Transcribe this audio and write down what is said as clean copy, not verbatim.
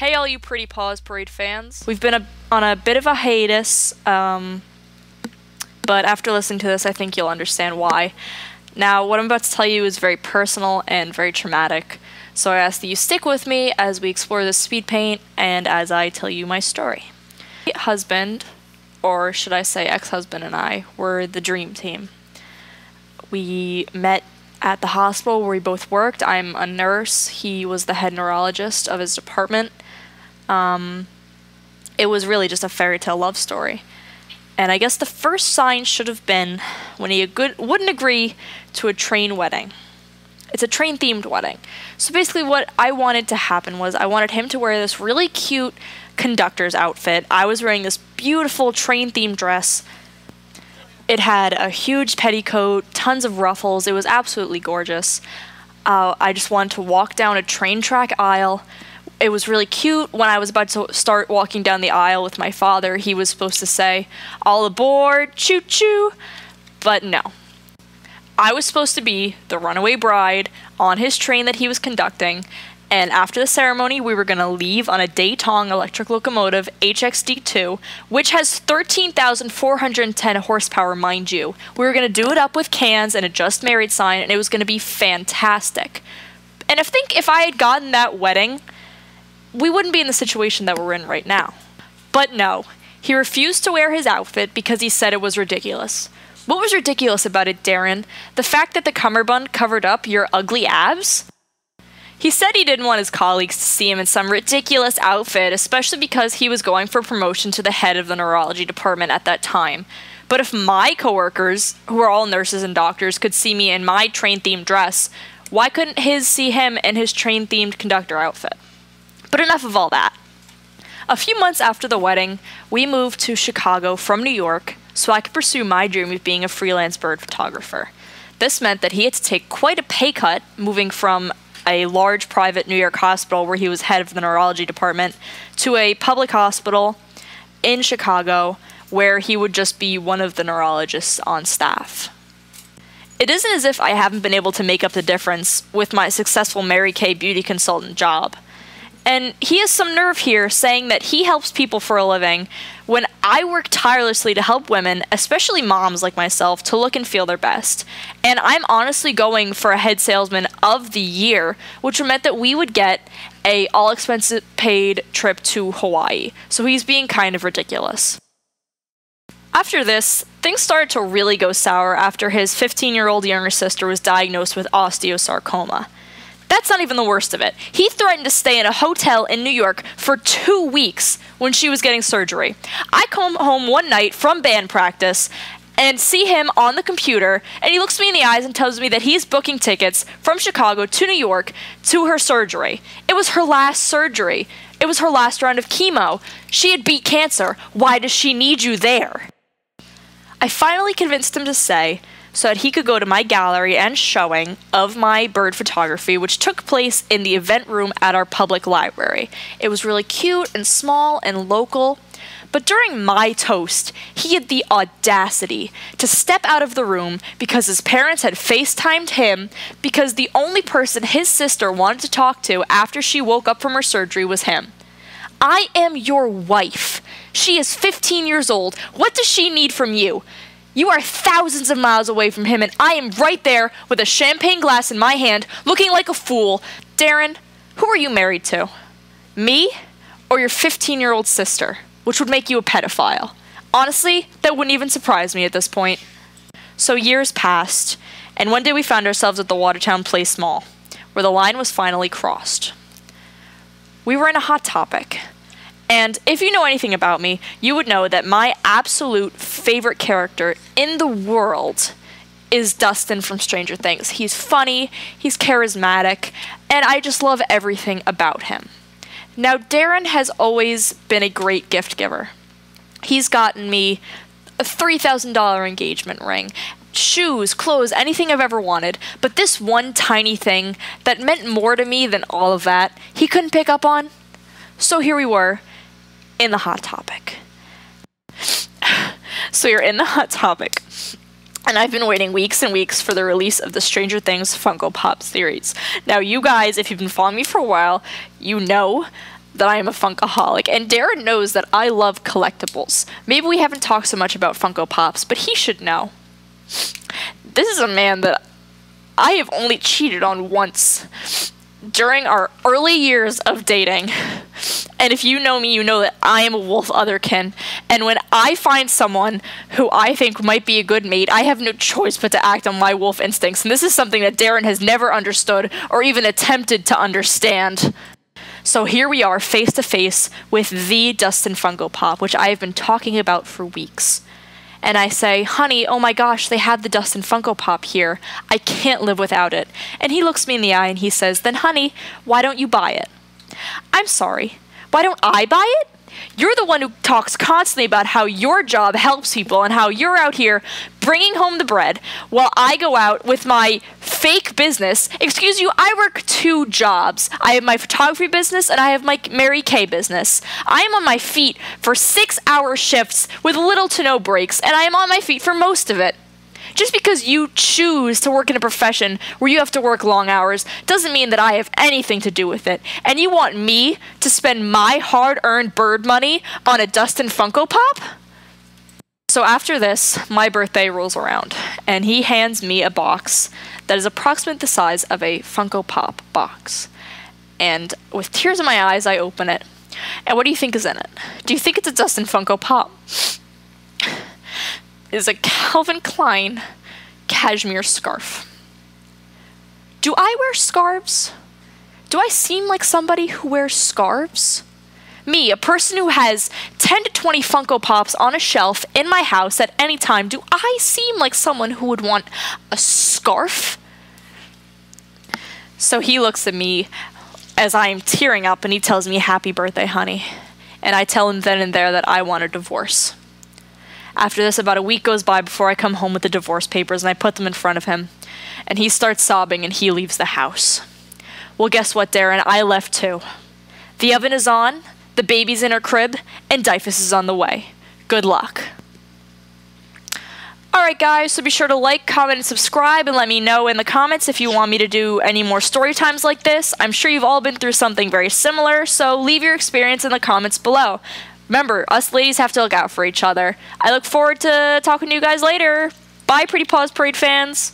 Hey all you pretty Paws Parade fans. We've been on a bit of a hiatus, but after listening to this I think you'll understand why. Now what I'm about to tell you is very personal and very traumatic, so I ask that you stick with me as we explore this speed paint and as I tell you my story. My husband, or should I say ex-husband, and I were the dream team. We met at the hospital where we both worked. I'm a nurse. He was the head neurologist of his department. It was really just a fairy tale love story. And I guess the first sign should have been when he wouldn't agree to a train wedding. It's a train-themed wedding. So basically what I wanted to happen was I wanted him to wear this really cute conductor's outfit. I was wearing this beautiful train-themed dress. It had a huge petticoat, tons of ruffles. It was absolutely gorgeous. I just wanted to walk down a train track aisle. It was really cute. When I was about to start walking down the aisle with my father, he was supposed to say, "All aboard, choo-choo," but no. I was supposed to be the runaway bride on his train that he was conducting, and after the ceremony, we were going to leave on a Daytong electric locomotive HXD2, which has 13,410 horsepower, mind you. We were going to do it up with cans and a just married sign, and it was going to be fantastic. And I think if I had gotten that wedding, we wouldn't be in the situation that we're in right now. But no, he refused to wear his outfit because he said it was ridiculous. What was ridiculous about it, Darren? The fact that the cummerbund covered up your ugly abs? He said he didn't want his colleagues to see him in some ridiculous outfit, especially because he was going for promotion to the head of the neurology department at that time. But if my coworkers, who are all nurses and doctors, could see me in my train-themed dress, why couldn't his see him in his train-themed conductor outfit? But enough of all that. A few months after the wedding, we moved to Chicago from New York so I could pursue my dream of being a freelance bird photographer. This meant that he had to take quite a pay cut, moving from a large private New York hospital where he was head of the neurology department to a public hospital in Chicago where he would just be one of the neurologists on staff. It isn't as if I haven't been able to make up the difference with my successful Mary Kay beauty consultant job. And he has some nerve here saying that he helps people for a living when I work tirelessly to help women, especially moms like myself, to look and feel their best. And I'm honestly going for a head salesman of the year, which meant that we would get a all-expenses paid trip to Hawaii. So he's being kind of ridiculous. After this, things started to really go sour after his 15-year-old younger sister was diagnosed with osteosarcoma. That's not even the worst of it. He threatened to stay in a hotel in New York for 2 weeks when she was getting surgery. I come home one night from band practice and see him on the computer, and he looks me in the eyes and tells me that he's booking tickets from Chicago to New York to her surgery. It was her last surgery. It was her last round of chemo. She had beat cancer. Why does she need you there? I finally convinced him to stay so that he could go to my gallery and showing of my bird photography, which took place in the event room at our public library. It was really cute and small and local, but during my toast, he had the audacity to step out of the room because his parents had FaceTimed him because the only person his sister wanted to talk to after she woke up from her surgery was him. I am your wife. She is 15 years old. What does she need from you? You are thousands of miles away from him, and I am right there with a champagne glass in my hand, looking like a fool. Darren, who are you married to? Me or your 15-year-old sister, which would make you a pedophile? Honestly, that wouldn't even surprise me at this point. So years passed, and one day we found ourselves at the Watertown Place Mall, where the line was finally crossed. We were in a Hot Topic. And if you know anything about me, you would know that my absolute favorite character in the world is Dustin from Stranger Things. He's funny, he's charismatic, and I just love everything about him. Now, Darren has always been a great gift giver. He's gotten me a $3,000 engagement ring, shoes, clothes, anything I've ever wanted, but this one tiny thing that meant more to me than all of that, he couldn't pick up on. So here we were, in the Hot Topic. So you're in the Hot Topic, and I've been waiting weeks and weeks for the release of the Stranger Things Funko Pop series. Now you guys, if you've been following me for a while, you know that I am a Funkaholic, and Darren knows that I love collectibles. Maybe we haven't talked so much about Funko Pops, but he should know. This is a man that I have only cheated on once during our early years of dating. And if you know me, you know that I am a wolf otherkin. And when I find someone who I think might be a good mate, I have no choice but to act on my wolf instincts. And this is something that Darren has never understood or even attempted to understand. So here we are, face to face with the Dustin Funko Pop, which I have been talking about for weeks. And I say, honey, oh my gosh, they have the Dustin Funko Pop here. I can't live without it. And he looks me in the eye and he says, then honey, why don't you buy it? I'm sorry, why don't I buy it? You're the one who talks constantly about how your job helps people and how you're out here bringing home the bread while I go out with my fake business. Excuse you, I work 2 jobs. I have my photography business and I have my Mary Kay business. I am on my feet for 6-hour shifts with little to no breaks, and I am on my feet for most of it. Just because you choose to work in a profession where you have to work long hours doesn't mean that I have anything to do with it. And you want me to spend my hard-earned bird money on a Dustin Funko Pop? So after this, my birthday rolls around, and he hands me a box that is approximately the size of a Funko Pop box. And with tears in my eyes, I open it. And what do you think is in it? Do you think it's a Dustin Funko Pop? Is a Calvin Klein cashmere scarf. Do I wear scarves? Do I seem like somebody who wears scarves? Me, a person who has 10 to 20 Funko Pops on a shelf in my house at any time, do I seem like someone who would want a scarf? So he looks at me as I am tearing up and he tells me, happy birthday, honey. And I tell him then and there that I want a divorce. After this, about a week goes by before I come home with the divorce papers, and I put them in front of him. And he starts sobbing, and he leaves the house. Well, guess what, Darren? I left too. The oven is on, the baby's in her crib, and Dyfus is on the way. Good luck. Alright guys, so be sure to like, comment, and subscribe, and let me know in the comments if you want me to do any more story times like this. I'm sure you've all been through something very similar, so leave your experience in the comments below. Remember, us ladies have to look out for each other. I look forward to talking to you guys later. Bye, Pretty Paws Parade fans.